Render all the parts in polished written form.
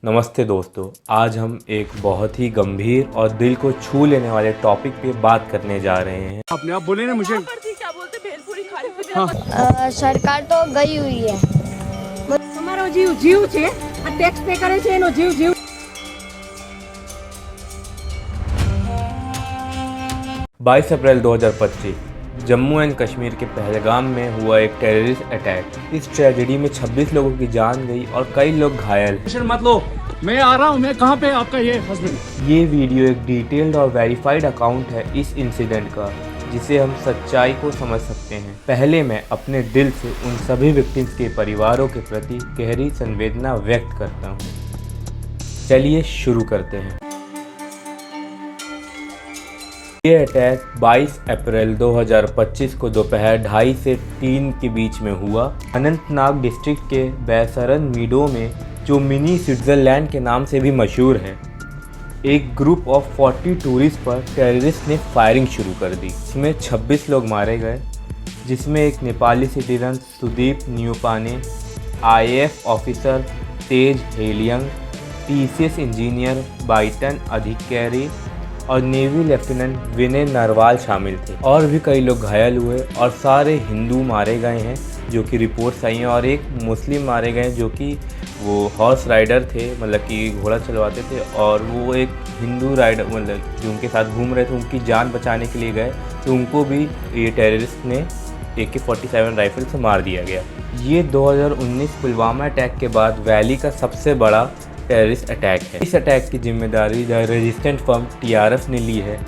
नमस्ते दोस्तों, आज हम एक बहुत ही गंभीर और दिल को छू लेने वाले टॉपिक पे बात करने जा रहे हैं। अपने आप बोले ना मुझे क्या बोलते भेलपुरी खा रही हाँ। सरकार तो गई हुई है। તમારો જીવ જીવ છે આ ટેક્સ પે કરે છે એનો જીવ જીવ 22 अप्रैल 2025 जम्मू एंड कश्मीर के पहलगाम में हुआ एक टेररिस्ट अटैक। इस ट्रेजेडी में 26 लोगों की जान गई और कई लोग घायल। टेंशन मत लो, मैं आ रहा हूँ। मैं कहाँ पे आपका ये हस्बैंड? ये वीडियो एक डिटेल्ड और वेरीफाइड अकाउंट है इस इंसिडेंट का, जिसे हम सच्चाई को समझ सकते हैं। पहले मैं अपने दिल से उन सभी विक्टिम्स के परिवारों के प्रति गहरी संवेदना व्यक्त करता हूँ। चलिए शुरू करते हैं। ये अटैक 22 अप्रैल 2025 को दोपहर 2:30 से 3 के बीच में हुआ। अनंतनाग डिस्ट्रिक्ट के बैसरन मीडो में, जो मिनी स्विट्ज़रलैंड के नाम से भी मशहूर है, एक ग्रुप ऑफ 40 टूरिस्ट पर टेररिस्ट ने फायरिंग शुरू कर दी। इसमें 26 लोग मारे गए, जिसमें एक Nepali citizen Sudeep Neupane, IAF officer Tej Heliang, TCS engineer Bitan Adhikari और नेवी लेफ्टिनेंट विनय नरवाल शामिल थे। और भी कई लोग घायल हुए और सारे हिंदू मारे गए हैं, जो कि रिपोर्ट्स आई हैं, और एक मुस्लिम मारे गए जो कि वो हॉर्स राइडर थे, मतलब कि घोड़ा चलवाते थे, और वो एक हिंदू राइडर मतलब जो उनके साथ घूम रहे थे, उनकी जान बचाने के लिए गए, तो उनको भी ये टेररिस्ट ने AK-47 राइफल से मार दिया गया। ये 2019 पुलवामा अटैक के बाद वैली का सबसे बड़ा टेररिस्ट अटैक है। इस अटैक की जिम्मेदारी द रेजिस्टेंट फर्म TRF ने ली है,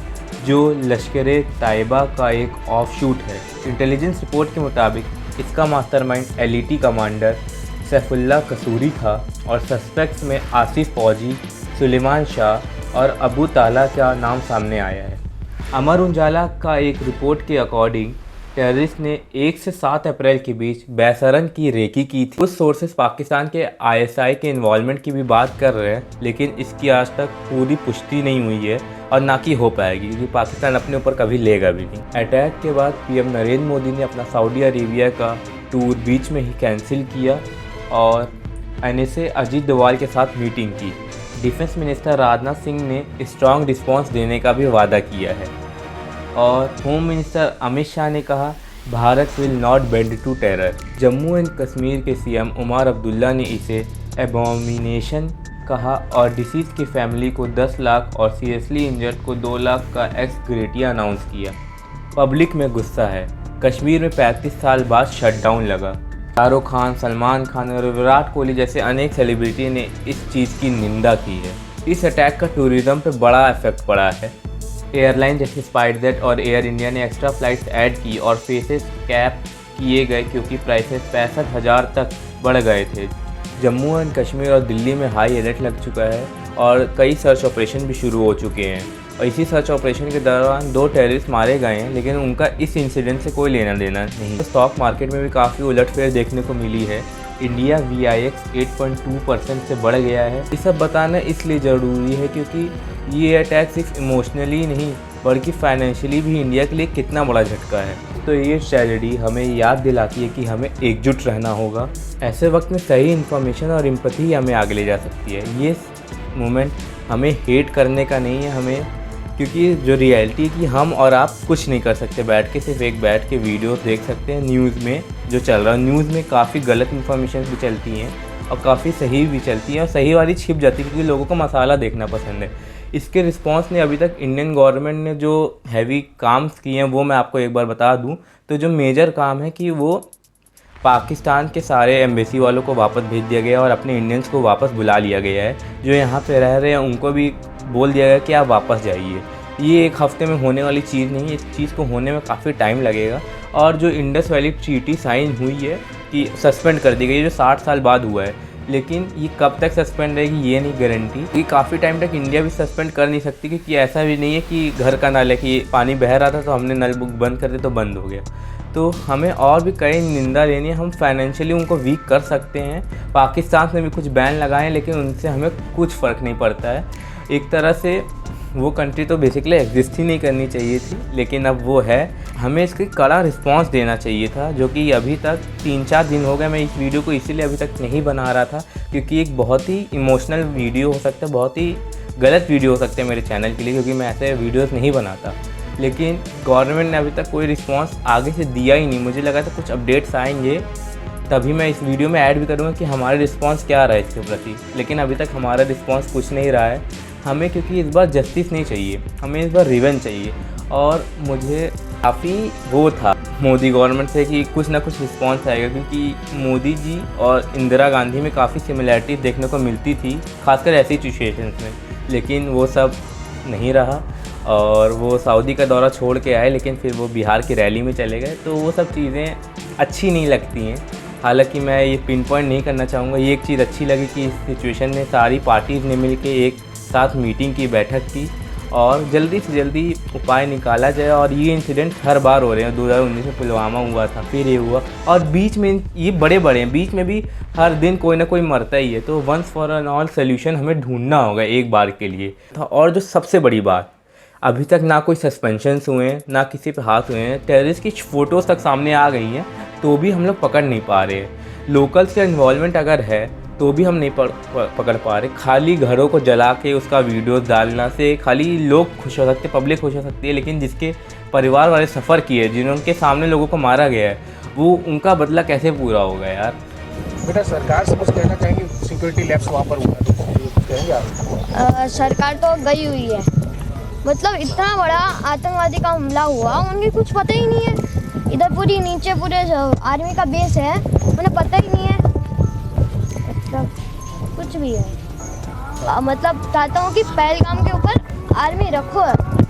जो लश्कर तैयबा का एक ऑफशूट है। इंटेलिजेंस रिपोर्ट के मुताबिक इसका मास्टरमाइंड LET कमांडर सैफुल्लाह कसूरी था, और सस्पेक्ट्स में आसिफ फौजी, सुलेमान शाह और अबू ताला का नाम सामने आया है। अमर उजाला का एक रिपोर्ट के अकॉर्डिंग टेररिस्ट ने 1 से 7 अप्रैल के बीच बैसरन की रेकी की थी। कुछ सोर्सेस पाकिस्तान के ISI के इन्वॉल्वमेंट की भी बात कर रहे हैं, लेकिन इसकी आज तक पूरी पुष्टि नहीं हुई है और ना कि हो पाएगी, क्योंकि पाकिस्तान अपने ऊपर कभी लेगा भी नहीं। अटैक के बाद PM नरेंद्र मोदी ने अपना सऊदी अरेबिया का टूर बीच में ही कैंसिल किया और NSA अजीत डोवाल के साथ मीटिंग की। डिफेंस मिनिस्टर राजनाथ सिंह ने स्ट्रॉन्ग रिस्पॉन्स देने का भी वादा किया है, और होम मिनिस्टर अमित शाह ने कहा, Bharat will not bend to terror. Jammu and Kashmir के CM उमर अब्दुल्ला ने इसे एबॉमिनेशन कहा और डिसीज की फैमिली को 10 लाख और सीरियसली इंजर्ड को 2 लाख का एक्स ग्रेटिया अनाउंस किया। पब्लिक में गुस्सा है। कश्मीर में 35 साल बाद शटडाउन लगा। शाहरुख खान, सलमान खान और विराट कोहली जैसे अनेक सेलिब्रिटी ने इस चीज़ की निंदा की है। इस अटैक का टूरिज़्म पर बड़ा इफेक्ट पड़ा है। एयरलाइन जैसे स्पाइसजेट और एयर इंडिया ने एक्स्ट्रा फ्लाइट्स ऐड की और फेसेस कैप किए गए, क्योंकि प्राइसेस 65,000 तक बढ़ गए थे। जम्मू एंड कश्मीर और दिल्ली में हाई अलर्ट लग चुका है और कई सर्च ऑपरेशन भी शुरू हो चुके हैं, और इसी सर्च ऑपरेशन के दौरान 2 टेररिस्ट मारे गए हैं, लेकिन उनका इस इंसिडेंट से कोई लेना देना नहीं। स्टॉक मार्केट में भी काफ़ी उलटफेर देखने को मिली है। इंडिया VIX 8.2% से बढ़ गया है। ये सब बताना इसलिए ज़रूरी है क्योंकि ये अटैक सिर्फ इमोशनली नहीं बल्कि फाइनेंशियली भी इंडिया के लिए कितना बड़ा झटका है। तो ये ट्रेजेडी हमें याद दिलाती है कि हमें एकजुट रहना होगा। ऐसे वक्त में सही इन्फॉर्मेशन और एम्पैथी हमें आगे ले जा सकती है। ये मोमेंट हमें हेट करने का नहीं है, हमें, क्योंकि जो रियलिटी है कि हम और आप कुछ नहीं कर सकते बैठ के, सिर्फ एक बैठ के वीडियोस देख सकते हैं। न्यूज़ में जो चल रहा है, न्यूज़ में काफ़ी गलत इन्फॉर्मेशन भी चलती हैं और काफ़ी सही भी चलती हैं, और सही वाली छिप जाती है, क्योंकि लोगों को मसाला देखना पसंद है। इसके रिस्पांस ने अभी तक इंडियन गवर्नमेंट ने जो हैवी काम किए हैं वो मैं आपको एक बार बता दूं, तो जो मेजर काम है कि वो पाकिस्तान के सारे एम्बेसी वालों को वापस भेज दिया गया और अपने इंडियंस को वापस बुला लिया गया है। जो यहाँ पे रह रहे हैं उनको भी बोल दिया गया कि आप वापस जाइए। ये एक हफ्ते में होने वाली चीज़ नहीं है, इस चीज़ को होने में काफ़ी टाइम लगेगा। और जो इंडस वैली ट्रीटी साइन हुई है कि सस्पेंड कर दी गई है, जो 60 साल बाद हुआ है, लेकिन ये कब तक सस्पेंड रहेगी ये नहीं गारंटी। ये काफ़ी टाइम तक इंडिया भी सस्पेंड कर नहीं सकती, क्योंकि ऐसा भी नहीं है कि घर का नल है कि पानी बह रहा था तो हमने नल बंद कर दिया तो बंद हो गया। तो हमें और भी कई निंदा लेनी है। हम फाइनेंशियली उनको वीक कर सकते हैं। पाकिस्तान ने भी कुछ बैन लगाए, लेकिन उनसे हमें कुछ फ़र्क नहीं पड़ता है। एक तरह से वो कंट्री तो बेसिकली एग्जिस्ट ही नहीं करनी चाहिए थी, लेकिन अब वो है। हमें इसकी कड़ा रिस्पांस देना चाहिए था, जो कि अभी तक 3-4 दिन हो गए। मैं इस वीडियो को इसीलिए अभी तक नहीं बना रहा था क्योंकि एक बहुत ही इमोशनल वीडियो हो सकता है, बहुत ही गलत वीडियो हो सकता है मेरे चैनल के लिए, क्योंकि मैं ऐसे वीडियोस नहीं बनाता। लेकिन गवर्नमेंट ने अभी तक कोई रिस्पांस आगे से दिया ही नहीं। मुझे लगा था कुछ अपडेट्स आएंगे तभी मैं इस वीडियो में ऐड भी करूँगा कि हमारा रिस्पांस क्या रहा है इसके प्रति, लेकिन अभी तक हमारा रिस्पांस कुछ नहीं रहा है हमें, क्योंकि इस बार जस्टिस नहीं चाहिए, हमें इस बार रिवेंज चाहिए। और मुझे काफ़ी वो था मोदी गवर्नमेंट से कि कुछ ना कुछ रिस्पांस आएगा, क्योंकि मोदी जी और इंदिरा गांधी में काफ़ी सिमिलैरिटीज़ देखने को मिलती थी, खासकर ऐसी सिचुएशंस में। लेकिन वो सब नहीं रहा और वो सऊदी का दौरा छोड़ के आए, लेकिन फिर वो बिहार की रैली में चले गए। तो वो सब चीज़ें अच्छी नहीं लगती हैं। हालांकि मैं ये पिन पॉइंट नहीं करना चाहूँगा। ये एक चीज़ अच्छी लगी कि इस सिचुएशन में सारी पार्टीज़ ने मिल के एक साथ मीटिंग की, बैठक की और जल्दी से जल्दी उपाय निकाला जाए। और ये इंसिडेंट हर बार हो रहे हैं, 2019 में पुलवामा हुआ था, फिर ये हुआ, और बीच में ये बड़े बड़े हैं, बीच में भी हर दिन कोई ना कोई मरता ही है। तो once for an all solution हमें ढूंढना होगा एक बार के लिए। और जो सबसे बड़ी बात, अभी तक ना कोई सस्पेंशंस हुए हैं, ना किसी पे हाथ हुए हैं। टेररिस्ट की फ़ोटोज़ तक सामने आ गई हैं तो भी हम लोग पकड़ नहीं पा रहे हैं। लोकल्स का इन्वॉल्वमेंट अगर है तो भी हम नहीं पकड़ पा रहे। खाली घरों को जला के उसका वीडियो डालना से खाली लोग खुश हो सकते, पब्लिक खुश हो सकती है, लेकिन जिसके परिवार वाले सफ़र किए, जिनके सामने लोगों को मारा गया है, वो उनका बदला कैसे पूरा होगा यार। बेटा सरकार से कुछ कहना चाहेंगे, सिक्योरिटी लैप्स वहाँ पर हुआ तो कहेंगे आप? सरकार तो गई हुई है, मतलब इतना बड़ा आतंकवादी का हमला हुआ, उन्हें कुछ पता ही नहीं है। इधर पूरी नीचे पूरे आर्मी का बेस है, उन्हें पता ही नहीं है, मतलब कुछ भी है। मतलब चाहता हूँ कि पहलगाम के ऊपर आर्मी रखो,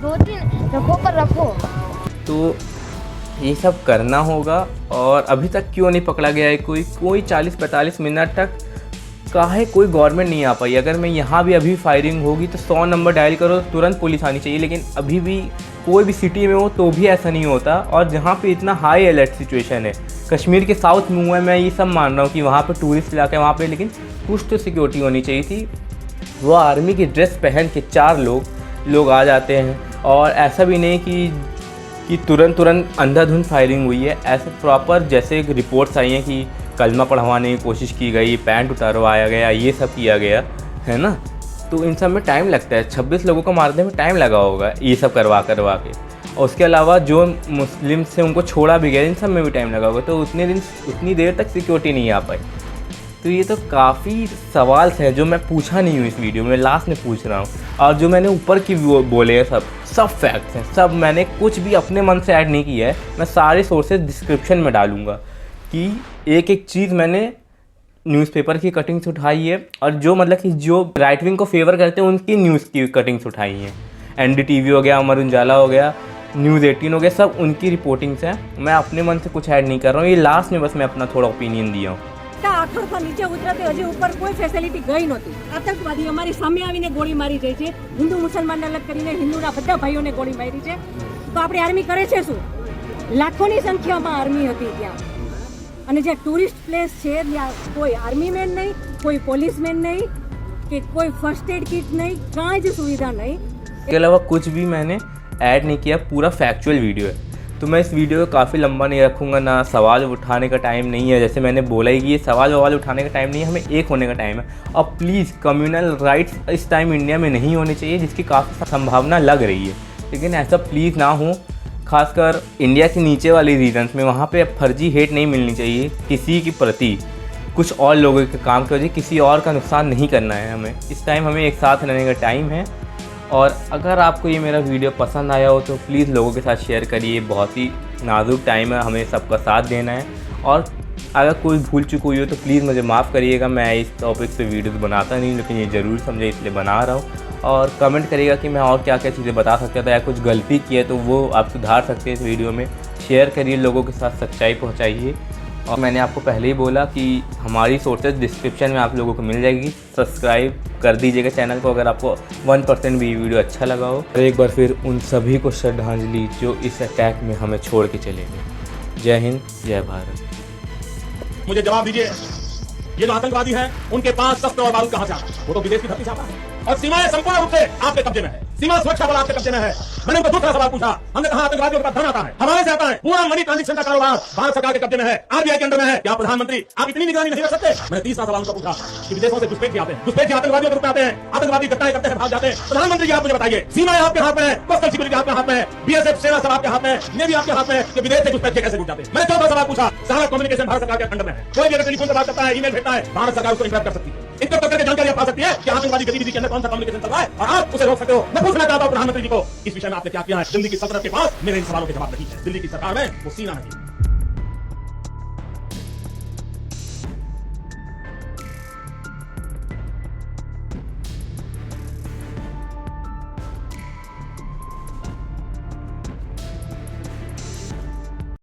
2-3 रखो पर रखो। तो ये सब करना होगा। और अभी तक क्यों नहीं पकड़ा गया है कोई 40-45 मिनट तक काहे कोई गवर्नमेंट नहीं आ पाई। अगर मैं यहाँ भी अभी फायरिंग होगी तो 100 नंबर डायल करो, तुरंत पुलिस आनी चाहिए, लेकिन अभी भी कोई भी सिटी में हो तो भी ऐसा नहीं होता। और जहाँ पे इतना हाई अलर्ट सिचुएशन है, कश्मीर के साउथ में हुआ है, मैं ये सब मान रहा हूँ कि वहाँ पे टूरिस्ट इलाका है वहाँ पे, लेकिन कुछ तो सिक्योरिटी होनी चाहिए थी। वो आर्मी की ड्रेस पहन के 4 लोग आ जाते हैं, और ऐसा भी नहीं कि तुरंत अंधाधुंध फायरिंग हुई है। ऐसे प्रॉपर जैसे रिपोर्ट्स आई हैं कि कलमा पढ़वाने की कोशिश की गई, पैंट उतारवाया गया, ये सब किया गया है ना। तो इन सब में टाइम लगता है, 26 लोगों को मारने में टाइम लगा होगा ये सब करवा के। और उसके अलावा जो मुस्लिम से उनको छोड़ा भी गया, इन सब में भी टाइम लगा होगा। तो उतनी देर तक सिक्योरिटी नहीं आ पाई। तो ये तो काफ़ी सवाल हैं जो मैं पूछा नहीं हूँ इस वीडियो में, लास्ट में पूछ रहा हूँ। और जो मैंने ऊपर की बोले हैं सब फैक्ट्स हैं, सब मैंने कुछ भी अपने मन से ऐड नहीं किया है। मैं सारे सोर्सेज डिस्क्रिप्शन में डालूँगा कि एक एक चीज़ मैंने न्यूज़पेपर की कटिंग्स उठाई है, और जो मतलब कि जो राइट विंग को फेवर करते हैं उनकी न्यूज़ की कटिंग्स उठाई हैं। NDTV हो गया, अमर उजाला हो गया, न्यूज़ 18 हो गया, सब उनकी रिपोर्टिंग्स हैं। मैं अपने मन से कुछ ऐड नहीं कर रहा हूँ। ये लास्ट में बस मैं अपना थोड़ा ओपिनियन दिया हूँ। આખર તો નીચે ઉતરાતે હજી ઉપર કોઈ ફેસિલિટી ગઈ નહોતી। આતંકવાદી અમારી સામે આવીને ગોળી મારી જાય છે, હિન્દુ મુસલમાનને અલગ કરીને હિન્દુના બધા ભાઈઓને ગોળી મારી છે। તો આપણી આર્મી કરે છે શું? લાખોની સંખ્યામાં આર્મી હતી ત્યાં, અને જે ટુરિસ્ટ પ્લેસ છે ત્યાં કોઈ આર્મી મેન નહીં, કોઈ પોલીસમેન નહીં, કે કોઈ ફર્સ્ટ એડ કિટ નહીં, કાંઈ જ સુવિધા नहीं। इसके अलावा कुछ भी मैंने ऐड नहीं किया, पूरा फैक्चुअल वीडियो है। तो मैं इस वीडियो को काफ़ी लंबा नहीं रखूँगा, ना सवाल उठाने का टाइम नहीं है। जैसे मैंने बोला ही कि ये सवाल उठाने का टाइम नहीं है, हमें एक होने का टाइम है। और प्लीज़ कम्युनल राइट्स इस टाइम इंडिया में नहीं होने चाहिए, जिसकी काफ़ी संभावना लग रही है, लेकिन ऐसा प्लीज़ ना हो। खासकर इंडिया के नीचे वाले रीजन्स में, वहाँ पे फर्जी हेट नहीं मिलनी चाहिए किसी के प्रति। कुछ और लोगों के काम की वजह किसी और का नुकसान नहीं करना है हमें। इस टाइम हमें एक साथ रहने का टाइम है। और अगर आपको ये मेरा वीडियो पसंद आया हो तो प्लीज़ लोगों के साथ शेयर करिए। बहुत ही नाजुक टाइम है, हमें सबका साथ देना है। और अगर कोई भूल चूक हुई हो तो प्लीज़ मुझे माफ़ करिएगा। मैं इस टॉपिक पे वीडियोस बनाता नहीं, लेकिन ये ज़रूर समझे इसलिए बना रहा हूँ। और कमेंट करिएगा कि मैं और क्या क्या चीज़ें बता सकता था, या कुछ गलती की है तो वो आप सुधार सकते हैं इस वीडियो में। शेयर करिए, लोगों के साथ सच्चाई पहुँचाइए। और मैंने आपको पहले ही बोला कि हमारी सोर्सेज डिस्क्रिप्शन में आप लोगों को मिल जाएगी। सब्सक्राइब कर दीजिएगा चैनल को अगर आपको 1% भी वीडियो अच्छा लगा हो। और एक बार फिर उन सभी को श्रद्धांजलि जो इस अटैक में हमें छोड़ के चले गए। जय हिंद, जय भारत। मुझे जवाब दीजिए, ये जो आतंकवादी है उनके पास शस्त्र और बारूद कहां से आता है? वो तो विदेश की धरती से आता है, और सीमाएं संपूर्ण रूप से आपके कब्जे में है। सीमा सुरक्षा बल आपके कब्जे में है। मैंने उनको दूसरा सवाल पूछा, हमने कहा आतंकवादियों के पास धन आता है, हमारे से आता है, पूरा मनी ट्रांजैक्शन का कारोबार भारत सरकार के कब्जे में है, आरबीआई के अंडर में है। क्या प्रधानमंत्री आप इतनी निगरानी नहीं रख सकते? मैंने तीसरा सवाल उनको पूछा कि विदेशों से घुसपैठ आते हैं, घुसपैठ आतंकवादियों के रूप में आते हैं, आतंकवादी घटनाएं करते हैं, भाग जाते हैं। प्रधानमंत्री जी आप मुझे बताइए, सीमाएं आपके हाथ में है, कोस्टल सिक्योरिटी आपके हाथ में है, बीएसएफ सेना सब आपके हाथ में है, नेवी आपके हाथ में है, कि विदेश से घुसपैठ कैसे घुस जाते हैं। मैंने चौथा सवाल पूछा, सारा कम्युनिकेशन भारत सरकार के अंडर में है, कोई भी अगर टेलीफोन पर बात करता है, ईमेल भेजता है, भारत सरकार उसको इंटरप्ट कर सकती है। इनको करके जानकारी आप पा सकती है कि आतंकवादी गतिविधि के अंदर कौन सा कम्युनिकेशन चल रहा है और आप उसे रोक सकते हो। मैं पूछना चाहता हूं प्रधानमंत्री जी को, इस विषय में आपने क्या किया है? दिल्ली की सल्तनत के पास मेरे इन सवालों के जवाब नहीं है। दिल्ली की सरकार में वो सीना नहीं।